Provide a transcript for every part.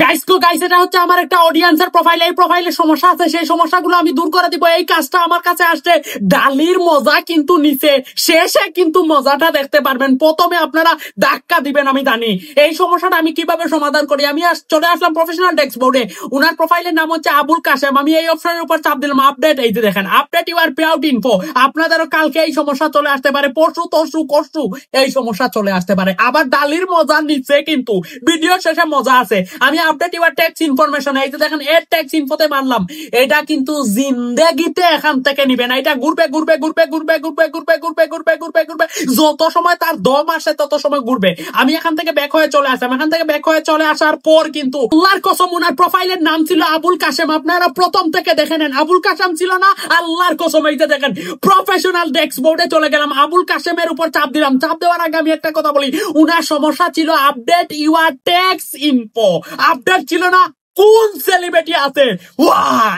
Guys এটা হচ্ছে আমার একটা অডিয়েন্সের প্রোফাইল। এই প্রোফাইলে সমস্যা আছে, সেই সমস্যাগুলো আমি দূর করে দিব। এই কাজটা আমার কাছে আসছে। ডালির মজা কিন্তু নিচে, শেষে কিন্তু মজাটা দেখতে পারবেন। প্রথমে আপনারা ধাক্কা দিবেন, আমি জানি। এই সমস্যাটা আমি কিভাবে সমাধান করি। আমি চলে আসলাম প্রফেশনাল ড্যাশবোর্ডে। উনার প্রোফাইলের নাম হচ্ছে আবুল কাশেম। আমি এই অপশনের উপর চাপ দিলাম আপডেট। এই যে দেখেন update your pay out info. আপনাদেরও কালকে এই সমস্যা চলে আসতে পারে, পরশু তরশু কষ্টু এই সমস্যা চলে আসতে পারে। আবার ডালির মজা নিচে কিন্তু ভিডিও শেষে মজা আছে। আমি আপডেট ইউর ট্যাক্স ইনফরমেশন, এই যে দেখেন এর ট্যাক্স ইনফোতে মারলাম। এটা কিন্তু জিন্দেগিতে এখান থেকে নিবে না। এটা ঘুরবে ঘুরবে ঘুরবে ঘুরবে ঘুরবে ঘুরবে ঘুরবে ঘুরবে ঘুরবে ঘুরবে, যত সময় তার দম আসে তত সময় ঘুরবে। আমি এখান থেকে ব্যাক হয়ে চলে আসলাম। এখান থেকে ব্যাক হয়ে চলে আসার পর কিন্তু আল্লাহর কসম উনার প্রোফাইলের নাম ছিল আবুল কাশেম। আপনারা প্রথম থেকে দেখে নেন, আবুল কাশেম ছিল না। আল্লাহর কসম এই যে দেখেন প্রফেশনাল ড্যাশবোর্ডে চলে গেলাম, আবুল কাশেমের উপর চাপ দিলাম। চাপ দেওয়ার আগে আমি একটা কথা বলি, উনার সমস্যা ছিল update your tax info. Update ছিল না। কোন সেলিব্রিটি আছে?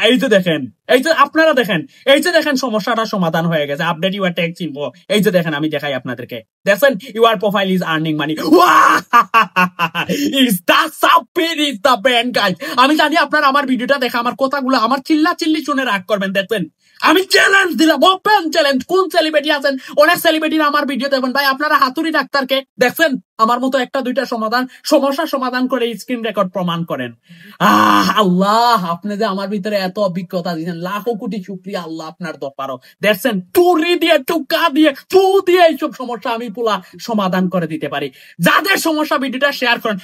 এই যে দেখেন, এই যে আপনারা দেখেন, এই যে দেখেন সমস্যাটা সমাধান হয়ে গেছে। আপডেট ইউর ট্যাক্স ইনফো, এই যে দেখেন আমি দেখাই আপনাদেরকে। দেখেন your profile is earning money. Is the সাপির ইজ দা ব্যান্ড গাইস। আমি জানি আপনারা আমার ভিডিওটা দেখে আমার কথাগুলো, আমার চিল্লা চিল্লি শুনে রাগ করবেন। দেখবেন আমি চ্যালেঞ্জ দিলাম, ওপেন চ্যালেঞ্জ। কোন সেলিব্রিটি আছেন? অনেক সেলিব্রিটিরা আমার ভিডিও দেখবেন। ভাই আপনারা হাতুড়ি ডাক্তারকে দেখছেন আমার মতো একটা দুইটা সমস্যা সমাধান করে স্ক্রিন রেকর্ড প্রমাণ করেন। আল্লাহ, আপনি যে আমার ভিতরে এত অভিজ্ঞতা দিয়েছেন, লাখো কোটি শুকরিয়া আল্লাহ আপনার দরবারও। দেখছেন টুরি দিয়ে টুকা দিয়ে ফু দিয়ে এইসব সমস্যা আমি পুরা সমাধান করে দিতে পারি। যাদের সমস্যা ভিডিওটা শেয়ার করেন।